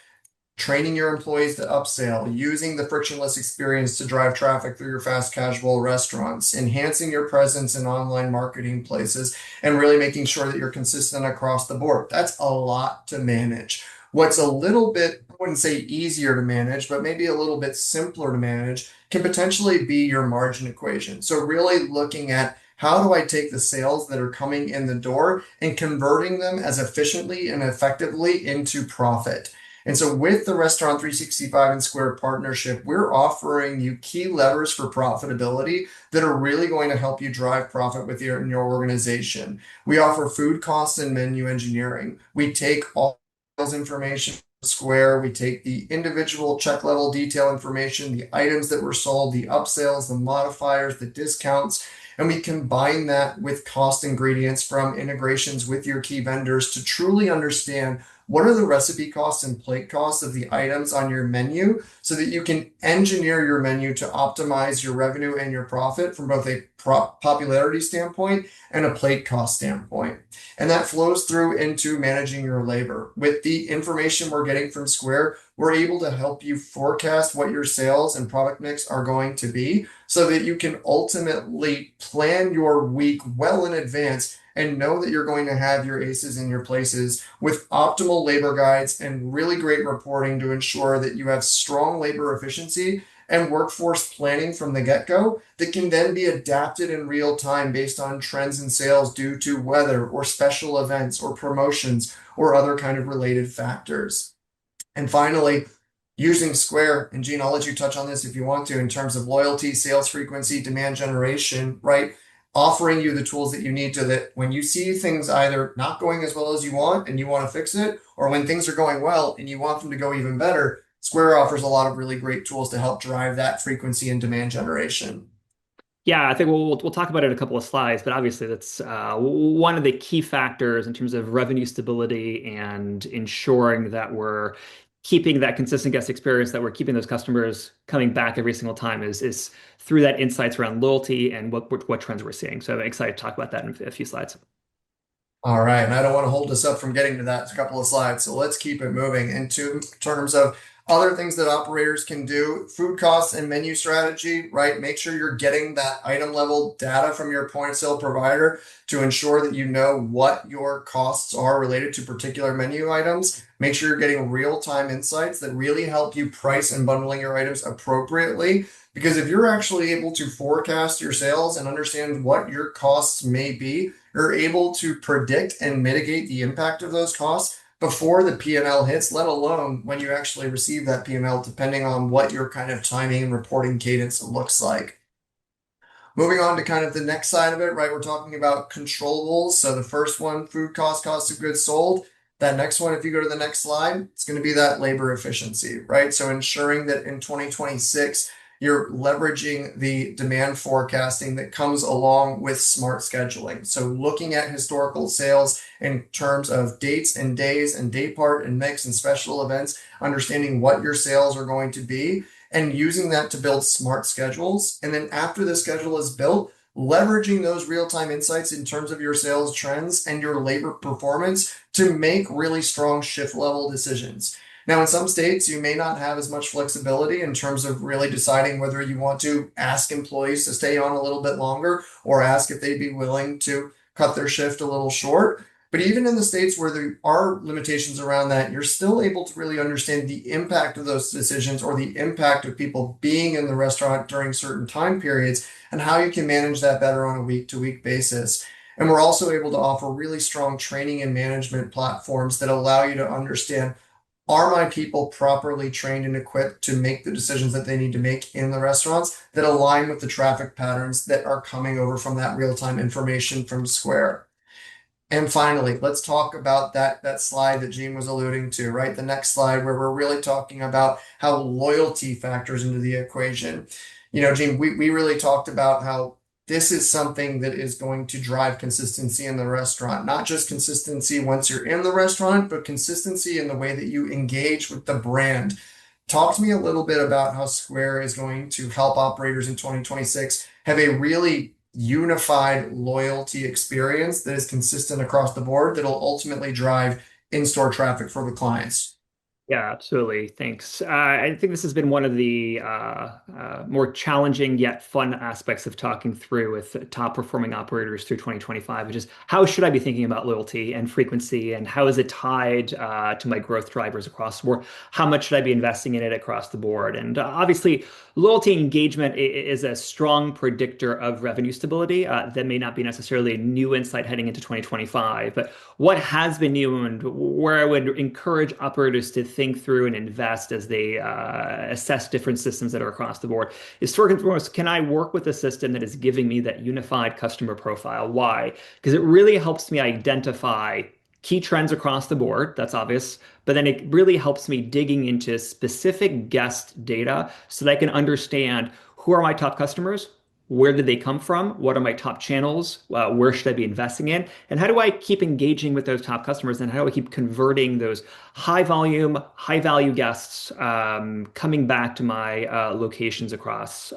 Speaker 2: training your employees to upsell, using the frictionless experience to drive traffic through your fast casual restaurants, enhancing your presence in online marketing places, and really making sure that you're consistent across the board. That's a lot to manage. What's a little bit, I wouldn't say easier to manage, but maybe a little bit simpler to manage can potentially be your margin equation. So really looking at how do I take the sales that are coming in the door and converting them as efficiently and effectively into profit? And so with the Restaurant 365 and Square partnership, we're offering you key levers for profitability that are really going to help you drive profit with in your organization. We offer food costs and menu engineering. We take all sales information from Square. We take the individual check level detail information, the items that were sold, the upsells, the modifiers, the discounts, and we combine that with cost ingredients from integrations with your key vendors to truly understand what are the recipe costs and plate costs of the items on your menu so that you can engineer your menu to optimize your revenue and your profit from both a popularity standpoint and a plate cost standpoint. And that flows through into managing your labor. With the information we're getting from Square, we're able to help you forecast what your sales and product mix are going to be so that you can ultimately plan your week well in advance and know that you're going to have your aces in your places with optimal labor guides and really great reporting to ensure that you have strong labor efficiency and workforce planning from the get-go that can then be adapted in real time based on trends in sales due to weather or special events or promotions or other kind of related factors. And finally, using Square, and Gene, I'll let you touch on this if you want to, in terms of loyalty, sales frequency, demand generation, right? Offering you the tools that you need to that when you see things either not going as well as you want and you want to fix it, or when things are going well and you want them to go even better, Square offers a lot of really great tools to help drive that frequency and demand generation.
Speaker 3: Yeah, I think we'll talk about it in a couple of slides, but obviously that's one of the key factors in terms of revenue stability and ensuring that we're keeping that consistent guest experience, that we're keeping those customers coming back every single time is through that insights around loyalty and what trends we're seeing. So I'm excited to talk about that in a few slides.
Speaker 2: All right, and I don't want to hold us up from getting to that couple of slides, so let's keep it moving into terms of other things that operators can do, food costs and menu strategy, right? Make sure you're getting that item level data from your point of sale provider to ensure that you know what your costs are related to particular menu items. Make sure you're getting real-time insights that really help you price and bundling your items appropriately. Because if you're actually able to forecast your sales and understand what your costs may be, you're able to predict and mitigate the impact of those costs before the P&L hits, let alone when you actually receive that P&L, depending on what your kind of timing and reporting cadence looks like. Moving on to kind of the next side of it, right? We're talking about controllables. So the first one, food cost, cost of goods sold. That next one, if you go to the next slide, it's going to be that labor efficiency, right? So ensuring that in 2026, you're leveraging the demand forecasting that comes along with smart scheduling. So looking at historical sales in terms of dates and days and day part and mix and special events, understanding what your sales are going to be and using that to build smart schedules. And then after the schedule is built, leveraging those real-time insights in terms of your sales trends and your labor performance to make really strong shift level decisions. Now, in some states, you may not have as much flexibility in terms of really deciding whether you want to ask employees to stay on a little bit longer or ask if they'd be willing to cut their shift a little short. But even in the states where there are limitations around that, you're still able to really understand the impact of those decisions or the impact of people being in the restaurant during certain time periods and how you can manage that better on a week to week basis. And we're also able to offer really strong training and management platforms that allow you to understand, are my people properly trained and equipped to make the decisions that they need to make in the restaurants that align with the traffic patterns that are coming over from that real-time information from Square? And finally, let's talk about that slide that Gene was alluding to, right? The next slide where we're really talking about how loyalty factors into the equation. Gene, we really talked about how this is something that is going to drive consistency in the restaurant, not just consistency once you're in the restaurant, but consistency in the way that you engage with the brand. Talk to me a little bit about how Square is going to help operators in 2026 have a really unified loyalty experience that is consistent across the board that'll ultimately drive in-store traffic for the clients.
Speaker 3: Yeah, absolutely. Thanks. I think this has been one of the more challenging yet fun aspects of talking through with top performing operators through 2025, which is how should I be thinking about loyalty and frequency, and how is it tied to my growth drivers across the board? How much should I be investing in it across the board? And obviously, loyalty engagement is a strong predictor of revenue stability. That may not be necessarily a new insight heading into 2025, but what has been new and where I would encourage operators to think through and invest as they assess different systems that are across the board is first and foremost, can I work with a system that is giving me that unified customer profile? Why? Because it really helps me identify key trends across the board. That's obvious. But then it really helps me digging into specific guest data so that I can understand who are my top customers, where did they come from? What are my top channels? Where should I be investing in? And how do I keep engaging with those top customers? And how do I keep converting those high volume, high value guests coming back to my locations across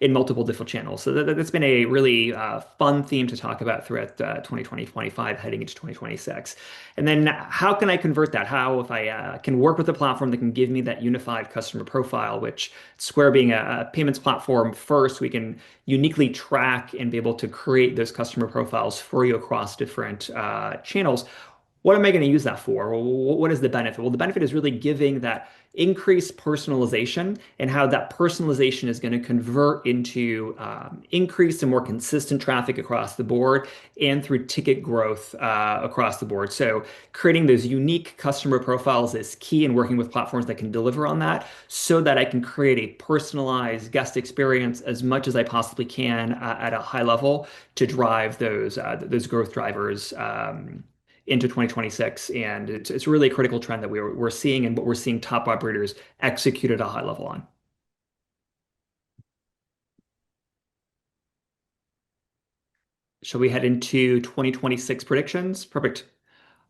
Speaker 3: in multiple different channels? So that's been a really fun theme to talk about throughout 2025 heading into 2026. And then how can I convert that? How, if I can work with a platform that can give me that unified customer profile, which Square being a payments platform first, we can uniquely track and be able to create those customer profiles for you across different channels. What am I going to use that for? What is the benefit? Well, the benefit is really giving that increased personalization and how that personalization is going to convert into increased and more consistent traffic across the board and through ticket growth across the board. So creating those unique customer profiles is key in working with platforms that can deliver on that so that I can create a personalized guest experience as much as I possibly can at a high level to drive those growth drivers into 2026. And it's really a critical trend that we're seeing and what we're seeing top operators execute at a high level on. Shall we head into 2026 predictions? Perfect.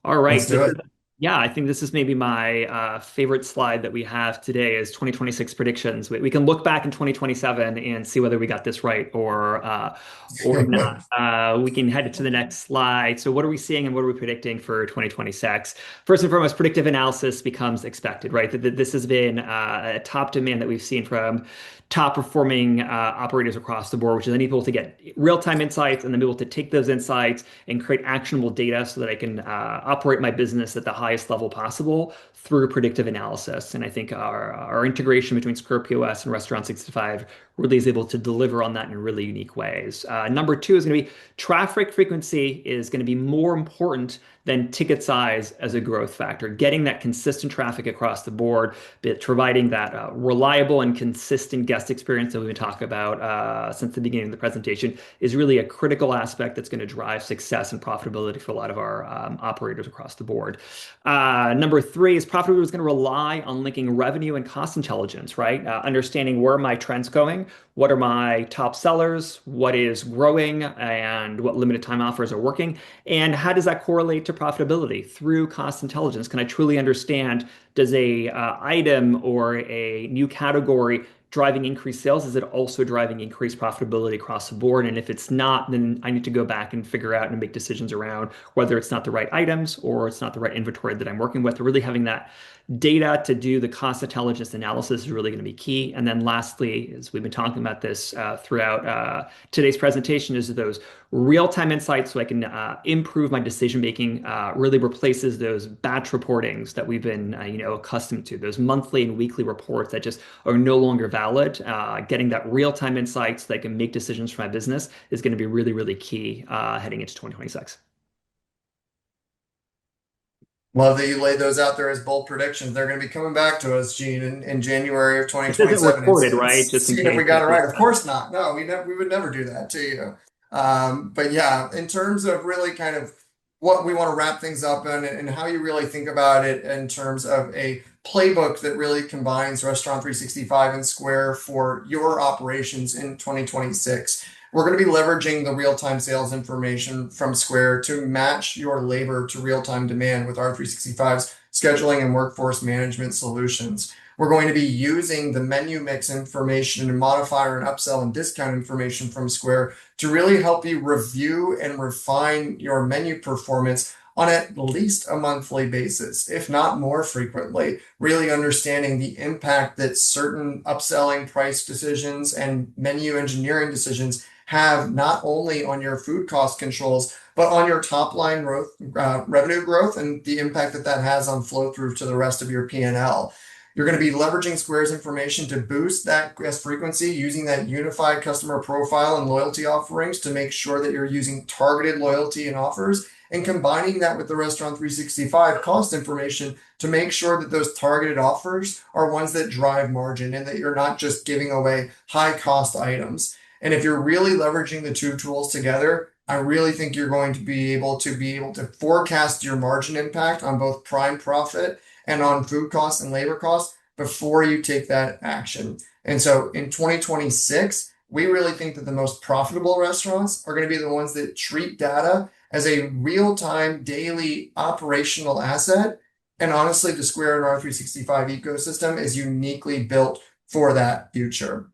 Speaker 3: All
Speaker 2: Let's
Speaker 3: right.
Speaker 2: do it.
Speaker 3: Yeah, I think this is maybe my favorite slide that we have today is 2026 predictions. We can look back in 2027 and see whether we got this right or not. We can head to the next slide. So what are we seeing and what are we predicting for 2026? First and foremost, predictive analysis becomes expected, right? This has been a top demand that we've seen from top performing operators across the board, which is able to get real-time insights and then be able to take those insights and create actionable data so that I can operate my business at the highest level possible through predictive analysis. And I think our integration between Square POS and Restaurant 65 really is able to deliver on that in really unique ways. Number two is going to be traffic frequency is going to be more important than ticket size as a growth factor. Getting that consistent traffic across the board, providing that reliable and consistent guest experience that we've been talking about since the beginning of the presentation is really a critical aspect that's going to drive success and profitability for a lot of our operators across the board. Number three is profitability is going to rely on linking revenue and cost intelligence, right? Understanding where my trend's going, what are my top sellers, what is growing, and what limited time offers are working, and how does that correlate to profitability through cost intelligence? Can I truly understand, does a item or a new category driving increased sales? Is it also driving increased profitability across the board? And if it's not, then I need to go back and figure out and make decisions around whether it's not the right items or it's not the right inventory that I'm working with. Really having data to do the cost intelligence analysis is really going to be key. And then lastly, as we've been talking about this throughout today's presentation, is those real-time insights so I can improve my decision making. Really replaces those batch reportings that we've been accustomed to, those monthly and weekly reports that just are no longer valid. Getting that real-time insights that I can make decisions for my business is going to be really, really key heading into 2026.
Speaker 2: Love that you laid those out there as bold predictions. They're going to be coming back to us, Gene, in January of
Speaker 3: This isn't
Speaker 2: 2027
Speaker 3: recorded,
Speaker 2: and
Speaker 3: right? Just in
Speaker 2: seeing if we
Speaker 3: case
Speaker 2: got
Speaker 3: this
Speaker 2: it
Speaker 3: is
Speaker 2: right. Of course not. No, we would never do that to you. But yeah, in terms of really kind of what we want to wrap things up on and how you really think about it in terms of a playbook that really combines Restaurant 365 and Square for your operations in 2026. We're going to be leveraging the real-time sales information from Square to match your labor to real-time demand with R365's scheduling and workforce management solutions. We're going to be using the menu mix information and modifier and upsell and discount information from Square to really help you review and refine your menu performance on at least a monthly basis, if not more frequently, really understanding the impact that certain upselling price decisions and menu engineering decisions have not only on your food cost controls, but on your top line growth, revenue growth, and the impact that that has on flow through to the rest of your P&L. You're going to be leveraging Square's information to boost that guest frequency using that unified customer profile and loyalty offerings to make sure that you're using targeted loyalty and offers and combining that with the Restaurant 365 cost information to make sure that those targeted offers are ones that drive margin and that you're not just giving away high cost items. And if you're really leveraging the two tools together, I really think you're going to be able to forecast your margin impact on both prime profit and on food costs and labor costs before you take that action. And so in 2026, we really think that the most profitable restaurants are going to be the ones that treat data as a real-time daily operational asset. And honestly, the Square and R365 ecosystem is uniquely built for that future.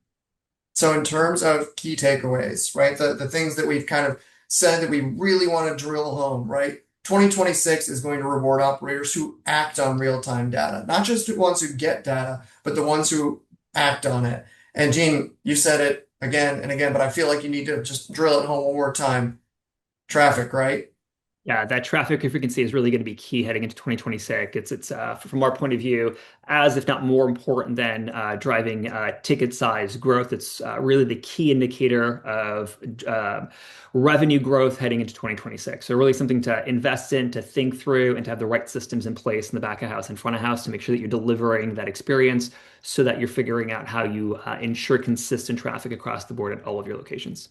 Speaker 2: So in terms of key takeaways, right? The things that we've kind of said that we really want to drill home, right? 2026 is going to reward operators who act on real-time data, not just the ones who get data, but the ones who act on it. And Gene, you said it again and again, but I feel like you need to just drill it home one more time. Traffic, right?
Speaker 3: Yeah, that traffic frequency is really going to be key heading into 2026. It's from our point of view, as if not more important than driving ticket size growth. It's really the key indicator of revenue growth heading into 2026. So really something to invest in, to think through, and to have the right systems in place in the back of house and front of house to make sure that you're delivering that experience so that you're figuring out how you ensure consistent traffic across the board at all of your locations.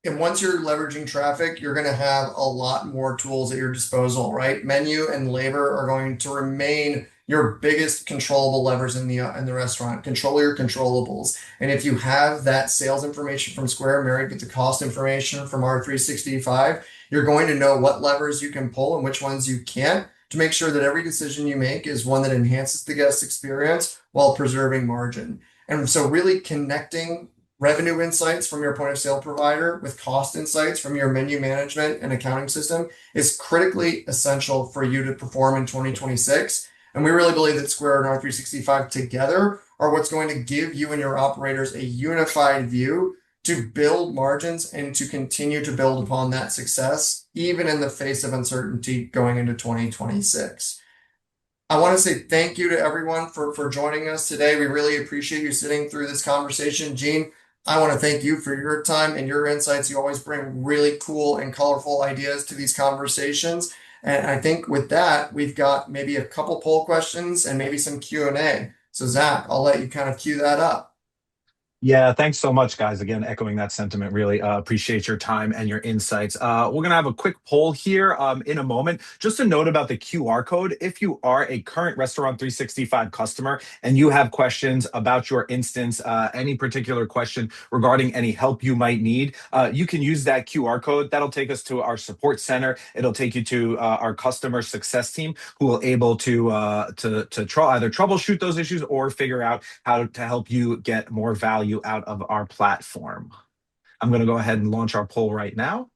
Speaker 2: And once you're leveraging traffic, you're going to have a lot more tools at your disposal, right? Menu and labor are going to remain your biggest controllable levers in the restaurant. Control your controllables. And if you have that sales information from Square married with the cost information from R365, you're going to know what levers you can pull and which ones you can't to make sure that every decision you make is one that enhances the guest experience while preserving margin. And so really connecting revenue insights from your point of sale provider with cost insights from your menu management and accounting system is critically essential for you to perform in 2026. And we really believe that Square and R365 together are what's going to give you and your operators a unified view to build margins and to continue to build upon that success, even in the face of uncertainty going into 2026. I want to say thank you to everyone for joining us today. We really appreciate you sitting through this conversation. Gene, I want to thank you for your time and your insights. You always bring really cool and colorful ideas to these conversations. And I think with that, we've got maybe a couple poll questions and maybe some Q&A. So Zach, I'll let you kind of cue that up.
Speaker 1: Yeah, thanks so much, guys. Again, echoing that sentiment, really appreciate your time and your insights. We're going to have a quick poll here in a moment. Just a note about the QR code. If you are a current Restaurant 365 customer and you have questions about your instance, any particular question regarding any help you might need, you can use that QR code. That'll take us to our support center. It'll take you to our customer success team who will able to either troubleshoot those issues or figure out how to help you get more value out of our platform. I'm going to go ahead and launch our poll right now.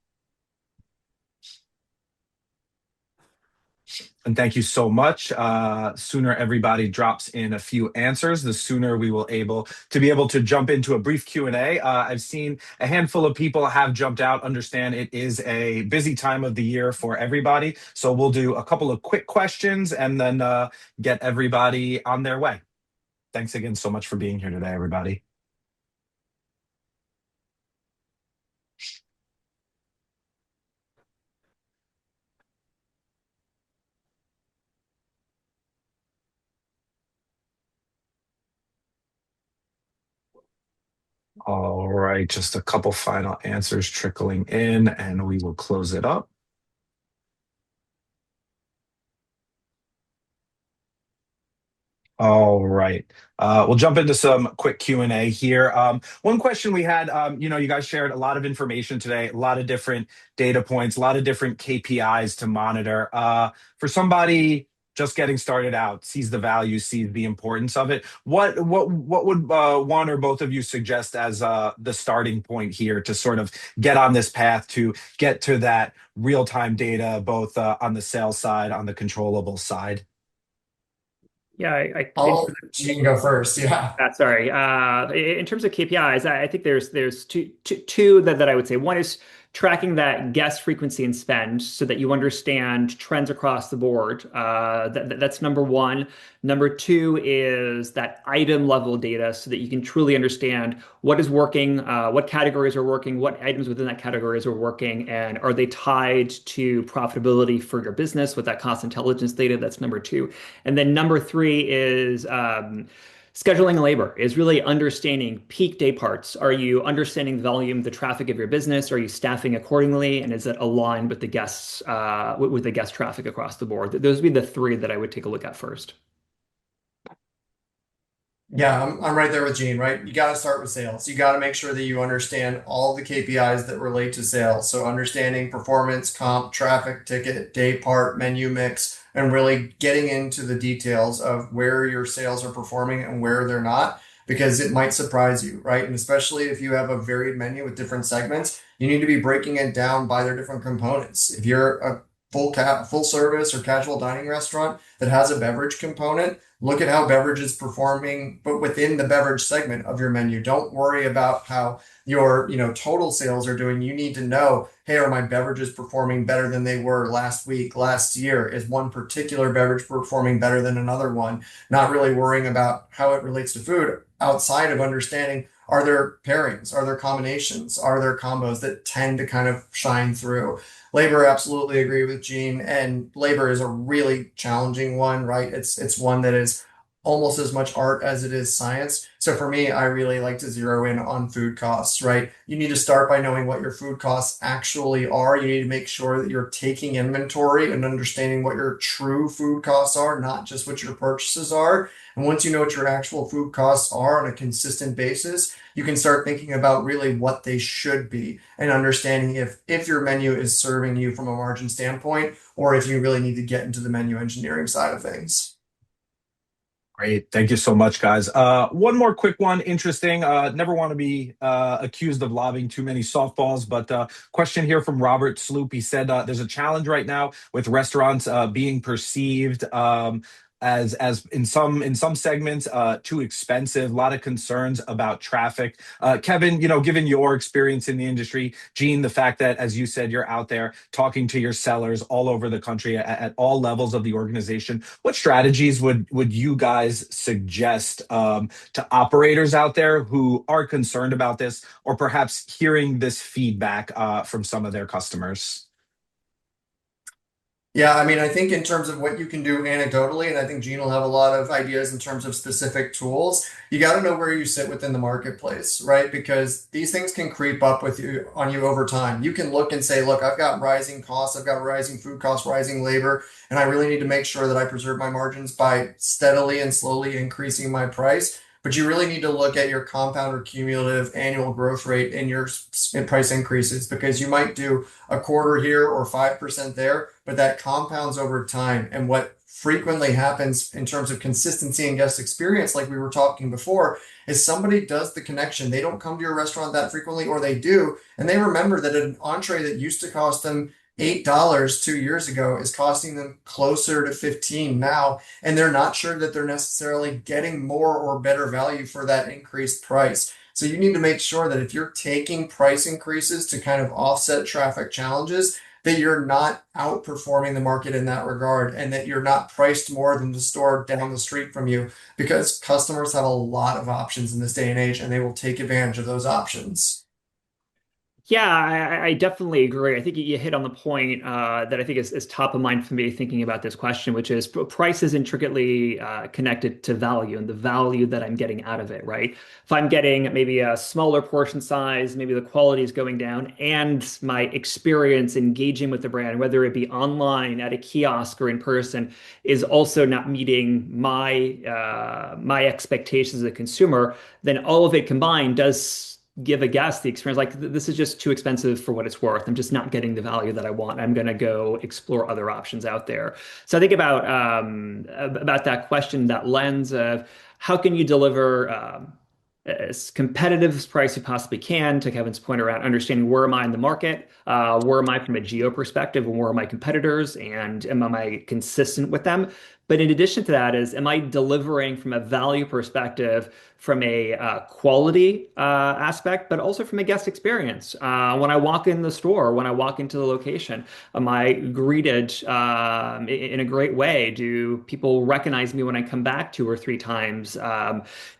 Speaker 1: And thank you so much. Sooner everybody drops in a few answers, the sooner we will be able to jump into a brief Q&A. I've seen a handful of people have jumped out. Understand it is a busy time of the year for everybody, so we'll do a couple of quick questions and then get everybody on their way. Thanks again so much for being here today, everybody. All right, just a couple final answers trickling in, and we will close it up. All right. We'll jump into some quick Q&A here. One question we had, you guys shared a lot of information today, a lot of different data points, a lot of different KPIs to monitor. For somebody just getting started out, sees the value, sees the importance of it, what would one or both of you suggest as the starting point here to sort of get on this path to get to that real-time data, both on the sales side, on the controllable side?
Speaker 3: Yeah,
Speaker 2: I'll let Gene go first. Yeah.
Speaker 3: sorry. In terms of KPIs, I think there's two that I would say. One is tracking that guest frequency and spend so that you understand trends across the board. That's number one. Number two is that item level data so that you can truly understand what is working, what categories are working, what items within that categories are working, and are they tied to profitability for your business with that cost intelligence data? That's number two. And then number three is scheduling labor, is really understanding peak day parts. Are you understanding the volume, the traffic of your business? Are you staffing accordingly? And is it aligned with the guests, with the guest traffic across the board? Those would be the three that I would take a look at first.
Speaker 2: Yeah, I'm right there with Gene, right? You got to start with sales. You got to make sure that you understand all the KPIs that relate to sales. So understanding performance, comp, traffic, ticket, day part, menu mix, and really getting into the details of where your sales are performing and where they're not, because it might surprise you, right? And especially if you have a varied menu with different segments, you need to be breaking it down by their different components. If you're a full service or casual dining restaurant that has a beverage component, look at how beverage is performing, but within the beverage segment of your menu. Don't worry about how your, total sales are doing. You need to know, hey, are my beverages performing better than they were last week, last year? Is one particular beverage performing better than another one? Not really worrying about how it relates to food outside of understanding, are there pairings? Are there combinations? Are there combos that tend to kind of shine through? Labor, absolutely agree with Gene. And labor is a really challenging one, right? It's one that is almost as much art as it is science. So for me, I really like to zero in on food costs, right? You need to start by knowing what your food costs actually are. You need to make sure that you're taking inventory and understanding what your true food costs are, not just what your purchases are. And once you know what your actual food costs are on a consistent basis, you can start thinking about really what they should be and understanding if your menu is serving you from a margin standpoint or if you really need to get into the menu engineering side of things.
Speaker 1: Great. Thank you so much, guys. One more quick one, interesting. Never want to be accused of lobbing too many softballs, but question here from Robert Sloop. He said there's a challenge right now with restaurants being perceived as in some segments too expensive. A lot of concerns about traffic. Kevin, given your experience in the industry, Gene, the fact that, as you said, you're out there talking to your sellers all over the country at all levels of the organization, what strategies would you guys suggest to operators out there who are concerned about this, or perhaps hearing this feedback from some of their customers?
Speaker 2: Yeah, I mean, I think in terms of what you can do anecdotally, and I think Gene will have a lot of ideas in terms of specific tools, you got to know where you sit within the marketplace, right? Because these things can creep up with you on you over time. You can look and say, look, I've got rising costs, I've got rising food costs, rising labor, and I really need to make sure that I preserve my margins by steadily and slowly increasing my price. But you really need to look at your compound or cumulative annual growth rate in your price increases, because you might do a quarter here or 5% there, but that compounds over time. And what frequently happens in terms of consistency and guest experience, like we were talking before, is somebody does the connection. They don't come to your restaurant that frequently, or they do, and they remember that an entree that used to cost them $8 2 years ago is costing them closer to 15 now, and they're not sure that they're necessarily getting more or better value for that increased price. So you need to make sure that if you're taking price increases to kind of offset traffic challenges, that you're not outperforming the market in that regard and that you're not priced more than the store down the street from you, because customers have a lot of options in this day and age and they will take advantage of those options.
Speaker 3: Yeah, I definitely agree. I think you hit on the point that I think is top of mind for me thinking about this question, which is price is intricately connected to value and the value that I'm getting out of it, right? If I'm getting maybe a smaller portion size, maybe the quality is going down, and my experience engaging with the brand, whether it be online, at a kiosk, or in person, is also not meeting my expectations as a consumer, then all of it combined does give a guest the experience like this is just too expensive for what it's worth. I'm just not getting the value that I want. I'm going to go explore other options out there. So I think about that question, that lens of how can you deliver as competitive as price you possibly can, to Kevin's point around understanding where am I in the market, where am I from a geo perspective, and where are my competitors, and am I consistent with them? But in addition to that, is am I delivering from a value perspective, from a quality aspect, but also from a guest experience? When I walk in the store, when I walk into the location, am I greeted in a great way? Do people recognize me when I come back two or three times?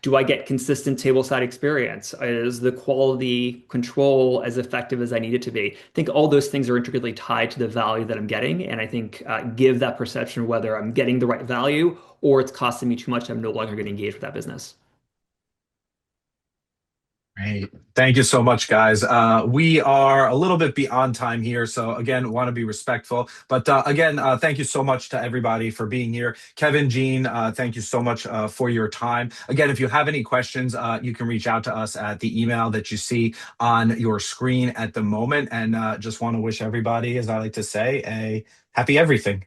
Speaker 3: Do I get consistent table side experience? Is the quality control as effective as I need it to be? I think all those things are intricately tied to the value that I'm getting, and I think give that perception of whether I'm getting the right value or it's costing me too much. I'm no longer going to engage with that business.
Speaker 1: Great. Thank you so much, guys. We are a little bit beyond time here, so again, want to be respectful. But again, thank you so much to everybody for being here. Kevin, Gene, thank you so much for your time. Again, if you have any questions, you can reach out to us at the email that you see on your screen at the moment. And just want to wish everybody, as I like to say, a happy everything.